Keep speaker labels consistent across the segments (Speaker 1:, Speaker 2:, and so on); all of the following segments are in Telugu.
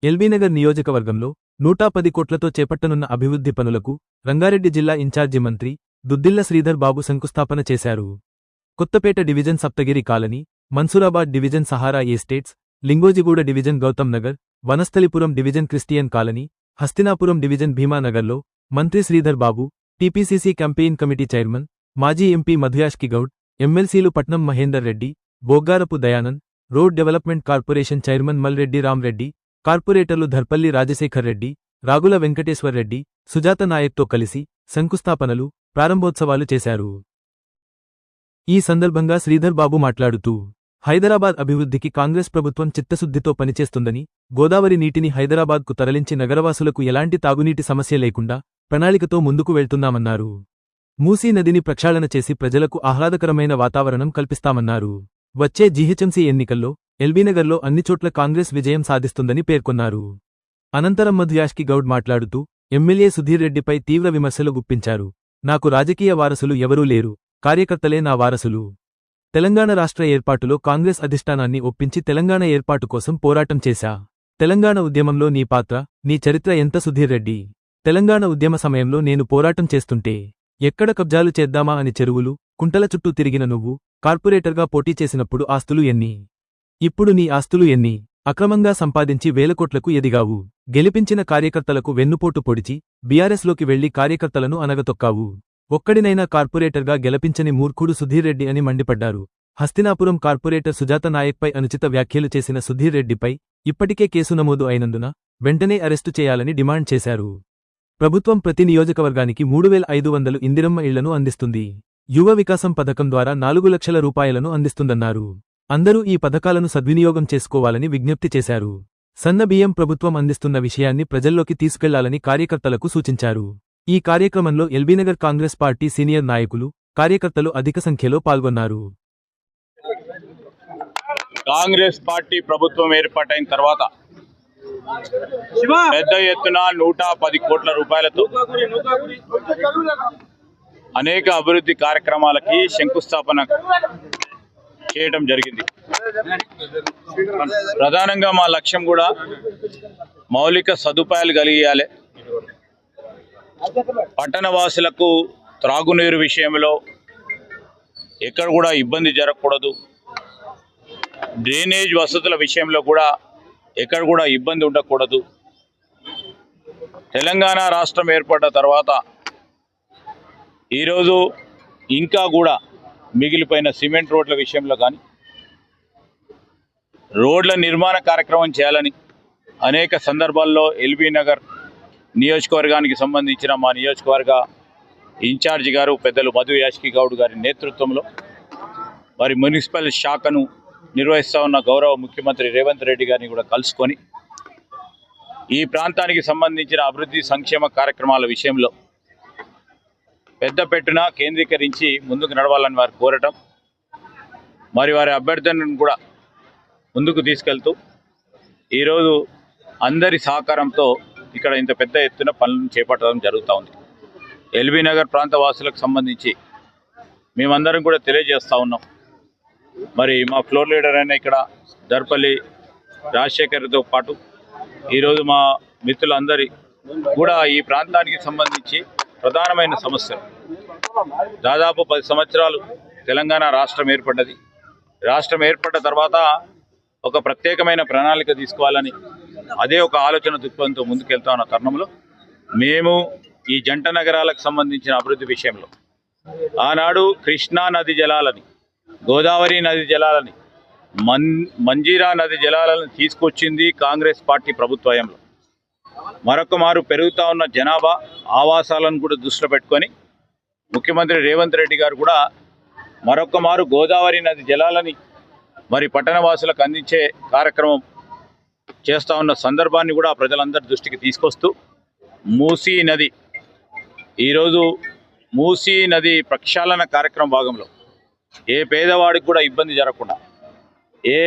Speaker 1: ఎల్బీనగర్ నియోజకవర్గంలో 110 కోట్లతో చేపట్టనున్న అభివృద్ధి పనులకు రంగారెడ్డి జిల్లా ఇన్ఛార్జి మంత్రి దుద్దిళ్ల శ్రీధర్ బాబు శంకుస్థాపన చేశారు. Kothapet division Saptagiri colony, Mansoorabad division Sahara estates, Lingojiguda division Gautam Nagar, Vanasthalipuram division Christian colony, Hastinapuram division భీమానగర్లో మంత్రి Sridhar Babu, TPCC campaign committee chairman, మాజీ ఎంపీ మధుయాష్కి గౌడ్, ఎమ్మెల్సీలు Patnam Mahender Reddy, Boggarapu Dayanand, road development corporation chairman Malreddy Ramreddy, కార్పొరేటర్లు ధర్పల్లి రాజశేఖర్ రెడ్డి, రాగుల వెంకటేశ్వర్ రెడ్డి, సుజాత నాయక్తో కలిసి శంకుస్థాపనలు, ప్రారంభోత్సవాలు చేశారు. ఈ సందర్భంగా శ్రీధర్ బాబు మాట్లాడుతూ, హైదరాబాద్ అభివృద్ధికి కాంగ్రెస్ ప్రభుత్వం చిత్తశుద్ధితో పనిచేస్తుందని, గోదావరి నీటిని హైదరాబాద్కు తరలించి నగరవాసులకు ఎలాంటి తాగునీటి సమస్య లేకుండా ప్రణాళికతో ముందుకు వెళ్తున్నామన్నారు. మూసీ నదిని ప్రక్షాళన చేసి ప్రజలకు ఆహ్లాదకరమైన వాతావరణం కల్పిస్తామన్నారు. వచ్చే జీహెచ్ఎంసీ ఎన్నికల్లో ఎల్బీనగర్లో అన్ని చోట్ల కాంగ్రెస్ విజయం సాధిస్తుందని పేర్కొన్నారు. అనంతరం మధుయాష్కి గౌడ్ మాట్లాడుతూ, ఎమ్మెల్యే సుధీర్ రెడ్డిపై తీవ్ర విమర్శలు గుప్పించారు. నాకు రాజకీయ వారసులు ఎవరూ లేరు, కార్యకర్తలే నా వారసులు. తెలంగాణ రాష్ట్ర ఏర్పాటులో కాంగ్రెస్ అధిష్టానాన్ని ఒప్పించి తెలంగాణ ఏర్పాటు కోసం పోరాటం చేశా. తెలంగాణ ఉద్యమంలో నీ పాత్ర, నీ చరిత్ర ఎంత సుధీర్ రెడ్డి? తెలంగాణ ఉద్యమ సమయంలో నేను పోరాటం చేస్తుంటే ఎక్కడ కబ్జాలు చేద్దామా అని చెరువులు, కుంటల చుట్టూ తిరిగిన నువ్వు కార్పొరేటర్గా పోటీ చేసినప్పుడు ఆస్తులు ఎన్ని? ఇప్పుడు నీ ఆస్తులు ఎన్ని? అక్రమంగా సంపాదించి వేల కోట్లకు ఎదిగావు. గెలిపించిన కార్యకర్తలకు వెన్నుపోటు పొడిచి బీఆర్ఎస్లోకి వెళ్లి కార్యకర్తలను అనగతొక్కావు. ఒక్కడినైనా కార్పొరేటర్గా గెలిపించని మూర్ఖుడు సుధీర్ రెడ్డి అని మండిపడ్డారు. హస్తినాపురం కార్పొరేటర్ సుజాత నాయక్పై అనుచిత వ్యాఖ్యలు చేసిన సుధీర్ రెడ్డిపై ఇప్పటికే కేసు నమోదు అయినందున వెంటనే అరెస్టు చేయాలని డిమాండ్ చేశారు. ప్రభుత్వం ప్రతి నియోజకవర్గానికి 3500 ఇందిరమ్మ ఇళ్లను అందిస్తుంది. యువ వికాసం పథకం ద్వారా 4 లక్షల రూపాయలను అందిస్తుందన్నారు. అందరూ ఈ పథకాలను సద్వినియోగం చేసుకోవాలని విజ్ఞప్తి చేశారు. సన్న బియ్యం ప్రభుత్వం అందిస్తున్న విషయాన్ని ప్రజల్లోకి తీసుకెళ్లాలని కార్యకర్తలకు సూచించారు. ఈ కార్యక్రమంలో ఎల్బీనగర్ కాంగ్రెస్ పార్టీ సీనియర్ నాయకులు, కార్యకర్తలు అధిక సంఖ్యలో పాల్గొన్నారు.
Speaker 2: కాంగ్రెస్ పార్టీ ప్రభుత్వం ఏర్పాటైన తర్వాత పెద్ద ఎత్తున 110 కోట్ల రూపాయలతో అనేక అభివృద్ధి కార్యక్రమాలకి శంకుస్థాపన చేయడం జరిగింది. ప్రధానంగా మా లక్ష్యం కూడా మౌలిక సదుపాయాలు కలిగియాలి. పట్టణవాసులకు త్రాగునీరు విషయంలో ఎక్కడ కూడా ఇబ్బంది జరగకూడదు. డ్రైనేజ్ వసతుల విషయంలో కూడా ఎక్కడ కూడా ఇబ్బంది ఉండకూడదు. తెలంగాణ రాష్ట్రం ఏర్పడ్డ తర్వాత ఈరోజు ఇంకా కూడా మిగిలిపోయిన సిమెంట్ రోడ్ల విషయంలో కానీ రోడ్ల నిర్మాణ కార్యక్రమం చేయాలని అనేక సందర్భాల్లో ఎల్బీనగర్ నియోజకవర్గానికి సంబంధించిన మా నియోజకవర్గ ఇన్ఛార్జి గారు పెద్దలు మధుయాష్కి గౌడ్ గారి నేతృత్వంలో వారి మున్సిపల్ శాఖను నిర్వహిస్తూ ఉన్న గౌరవ ముఖ్యమంత్రి రేవంత్ రెడ్డి గారిని కూడా కలుసుకొని ఈ ప్రాంతానికి సంబంధించిన అభివృద్ధి సంక్షేమ కార్యక్రమాల విషయంలో పెద్ద పెట్టున కేంద్రీకరించి ముందుకు నడవాలని వారు కోరటం, మరి వారి అభ్యర్థనను కూడా ముందుకు తీసుకెళ్తూ ఈరోజు అందరి సహకారంతో ఇక్కడ ఇంత పెద్ద ఎత్తున పనులను చేపట్టడం జరుగుతూ ఉంది. ఎల్బీనగర్ ప్రాంత వాసులకు సంబంధించి మేమందరం కూడా తెలియజేస్తూ ఉన్నాం. మరి మా ఫ్లోర్ లీడర్ అయిన ఇక్కడ దర్పల్లి రాజశేఖర్తో పాటు ఈరోజు మా మిత్రులందరి కూడా ఈ ప్రాంతానికి సంబంధించి ప్రధానమైన సమస్యలు, దాదాపు 10 సంవత్సరాలు తెలంగాణ రాష్ట్రం ఏర్పడ్డది. రాష్ట్రం ఏర్పడ్డ తర్వాత ఒక ప్రత్యేకమైన ప్రణాళిక తీసుకోవాలని అదే ఒక ఆలోచన దృక్పథంతో ముందుకెళ్తా ఉన్న తరుణంలో మేము ఈ జంట నగరాలకు సంబంధించిన అభివృద్ధి విషయంలో ఆనాడు కృష్ణా నది జలాలని, గోదావరి నది జలాలని, మంజీరా నది జలాలను తీసుకొచ్చింది కాంగ్రెస్ పార్టీ ప్రభుత్వంలో. మరొక మారు పెరుగుతూ ఉన్న జనాభా ఆవాసాలను కూడా దృష్టిలో పెట్టుకొని ముఖ్యమంత్రి రేవంత్ రెడ్డి గారు కూడా మరొక మారు గోదావరి నది జలాలని మరి పట్టణవాసులకు అందించే కార్యక్రమం చేస్తూ ఉన్న సందర్భాన్ని కూడా ప్రజలందరి దృష్టికి తీసుకొస్తూ మూసీ నది ఈరోజు మూసీ నది ప్రక్షాళన కార్యక్రమం భాగంలో ఏ పేదవాడికి కూడా ఇబ్బంది జరగకుండా, ఏ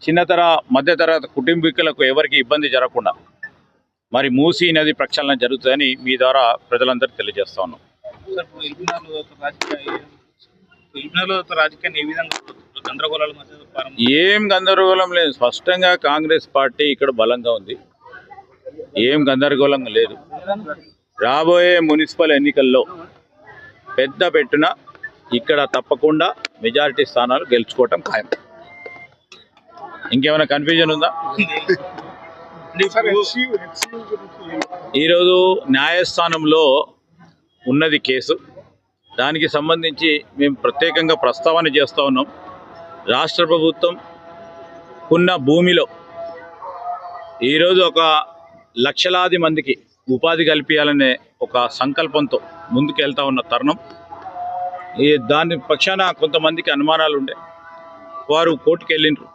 Speaker 2: చిన్నతర మధ్యతరగతి కుటుంబీకులకు ఎవరికి ఇబ్బంది జరగకుండా మరి మూసీ నది ప్రక్షాళన జరుగుతుందని మీ ద్వారా ప్రజలందరికీ తెలియజేస్తా ఉన్నాం. ఏం గందరగోళం లేదు. స్పష్టంగా కాంగ్రెస్ పార్టీ ఇక్కడ బలంగా ఉంది. ఏం గందరగోళంగా లేదు. రాబోయే మున్సిపల్ ఎన్నికల్లో పెద్ద పెట్టున ఇక్కడ తప్పకుండా మెజారిటీ స్థానాలు గెలుచుకోవటం ఖాయం. ఇంకేమైనా కన్ఫ్యూజన్ ఉందా? ఈరోజు న్యాయస్థానంలో ఉన్నది కేసు. దానికి సంబంధించి మేము ప్రత్యేకంగా ప్రస్తావన చేస్తూ ఉన్నాం. రాష్ట్ర ప్రభుత్వం ఉన్న భూమిలో ఈరోజు ఒక లక్షలాది మందికి ఉపాధి కల్పించాలనే ఒక సంకల్పంతో ముందుకు వెళ్తూ ఉన్న తరుణం. దాని పక్షాన కొంతమందికి అనుమానాలు ఉండే వారు కోర్టుకు వెళ్ళిండ్రు.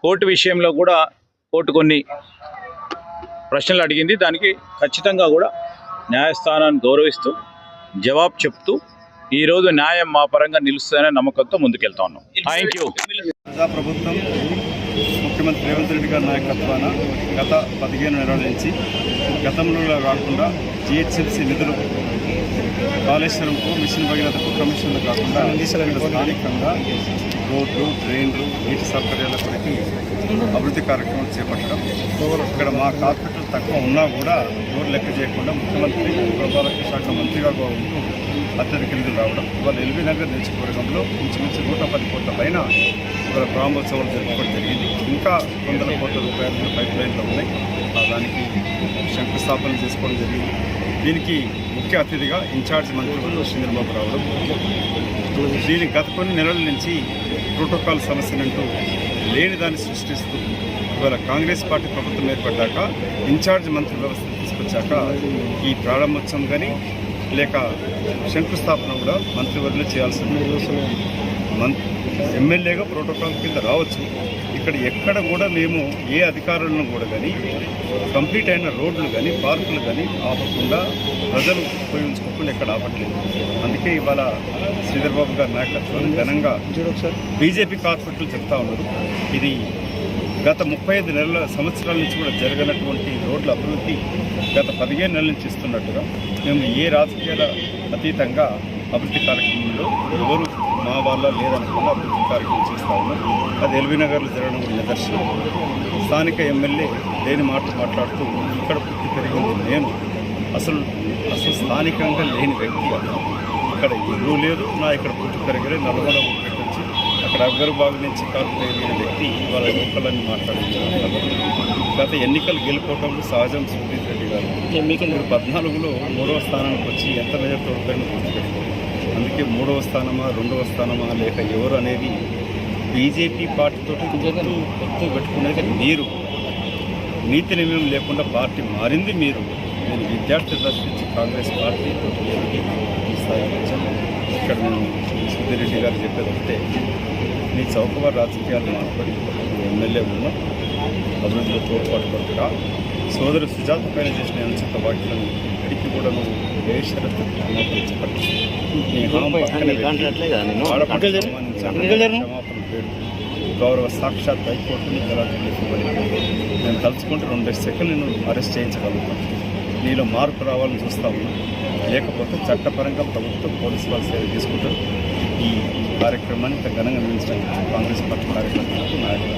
Speaker 2: కోర్టు విషయంలో కూడా కోర్టు కొన్ని ప్రశ్నలు అడిగింది. దానికి ఖచ్చితంగా కూడా న్యాయస్థానాన్ని గౌరవిస్తూ జవాబు చెప్తూ ఈరోజు న్యాయం మా పరంగా నిలుస్తుందనే నమ్మకంతో ముందుకెళ్తా ఉన్నాం. Thank you.
Speaker 3: ప్రజాప్రభుత్వం ముఖ్యమంత్రి రేవంత్ రెడ్డి గారి నాయకత్వాన గత 15 నెలల నుంచి గతంలో కాకుండా జిహెచ్ఎంసీ నిధులు కాళేశ్వరంకు, మిషన్ భగీరథకు, కమిషన్లు కాకుండా స్థానికంగా రోడ్లు, డ్రైన్లు, నీటి సౌకర్యాల కొరకు అభివృద్ధి కార్యక్రమాలు చేపట్టడం. ఇక్కడ మా కార్పొరేటర్లు తక్కువ ఉన్నా కూడా రోడ్లు లెక్క చేయకుండా ముఖ్యమంత్రి పురపాలక శాఖ మంత్రిగా ఉంటూ అత్యధిక నిధులు రావడం. ఇవాళ ఎల్బీ నగర్ నియోజకవర్గంలో ఇంచుమించు 110 కోట్ల పైన ఇవాళ ప్రారంభోత్సవాలు జరుపుకోవడం జరిగింది. ఇంకా వందల కోట్ల రూపాయలు పైప్ లైన్లు ఉన్నాయి. దానికి శంకుస్థాపన చేసుకోవడం జరిగింది. దీనికి ముఖ్య అతిథిగా ఇన్ఛార్జ్ మంత్రి శ్రీధర్బాబు రావడం. దీనికి గత కొన్ని నెలల నుంచి ప్రోటోకాల్ సమస్యలంటూ లేని దాన్ని సృష్టిస్తూ ఇవాళ కాంగ్రెస్ పార్టీ ప్రభుత్వం ఏర్పడ్డాక ఇన్ఛార్జ్ మంత్రి వ్యవస్థ తీసుకొచ్చాక ఈ ప్రారంభోత్సవం కానీ లేక శంకుస్థాపన కూడా మంత్రివర్యులు చేయాల్సింది. ఎమ్మెల్యేగా ప్రోటోకాల్ కింద రావచ్చు. ఇక్కడ ఎక్కడ కూడా మేము ఏ అధికారులను కూడా కానీ కంప్లీట్ అయిన రోడ్లు కానీ పార్కులు కానీ ఆపకుండా ప్రజలు ఉపయోగించుకోకుండా ఎక్కడ ఆపట్లేదు. అందుకే ఇవాళ శ్రీధర్బాబు గారి నాయకత్వాన్ని ఘనంగా బీజేపీ కార్పొరేటర్లు చెప్తా ఉన్నారు. ఇది గత 35 సంవత్సరాల నుంచి కూడా జరగనటువంటి రోడ్ల అభివృద్ధి గత 15 నెలల నుంచి ఇస్తున్నట్టుగా మేము ఏ రాజకీయాల అతీతంగా అభివృద్ధి కార్యక్రమంలో ఎవరు మా వాళ్ళ లేదనుకున్న అభివృద్ధి కార్యక్రమం చేస్తూ ఉన్నాం. అది ఎల్బీ నగర్లో జరగడం కూడా నిదర్శనం. స్థానిక ఎమ్మెల్యే లేని మాట్లాడుతూ ఇక్కడ పుట్టి పెరిగింది నేను, అసలు స్థానికంగా లేని వ్యక్తి. ఇక్కడ ఎరువు లేదు, నా ఇక్కడ పుట్టి పెరిగిన నల్గొండ వచ్చి అక్కడ అగ్గరబాగు నుంచి కార్పొరేట్ ఎదిగిన వ్యక్తి ఇవాళ లోకలని మాట్లాడించారు. గత ఎన్నికలు గెలుపోవటంలో సహజం. సుధీర్ రెడ్డి గారు మీరు 14లో 3వ స్థానానికి వచ్చి ఎంత మెజార్టీ ఓడిపోయినా గుర్తుపెట్టుకోండి. అందుకే 3వ స్థానమా 2వ స్థానమా లేక ఎవరు అనేది బీజేపీ పార్టీతో పొత్తు పెట్టుకునేది మీరు. నీతి నియమం లేకుండా పార్టీ మారింది మీరు. నేను విద్యార్థి దర్శించి కాంగ్రెస్ పార్టీతో ఈ స్థాయికి వచ్చాను. ఇక్కడ నేను సుధీర్ రెడ్డి గారు చెప్పేది ఒకటే, నీ చౌకవారి రాజకీయాలు మాట్లాడి ఎమ్మెల్యే ఉన్నా అభివృద్ధిలో తోడ్పాటుపడుతున్నా సోదరు సుజాత పైన చేసిన అనుచిత వ్యాఖ్యలను ఇప్పటికీ కూడా నువ్వు ఏ షరతు క్షమాపణ పేరు గౌరవ సాక్షాత్ హైకోర్టుని నేను తలుచుకుంటే 2 సెకండ్లు నేను అరెస్ట్ చేయించగలుగుతాను. నీలో మార్పు రావాలని చూస్తా ఉన్నా. లేకపోతే చట్టపరంగా ప్రభుత్వం పోలీసు వాళ్ళు సేవ తీసుకుంటారు. ఈ కార్యక్రమాన్ని ఇంత ఘనంగా నిర్వహించడానికి కాంగ్రెస్ పార్టీ కార్యకర్తలకు నాయకులు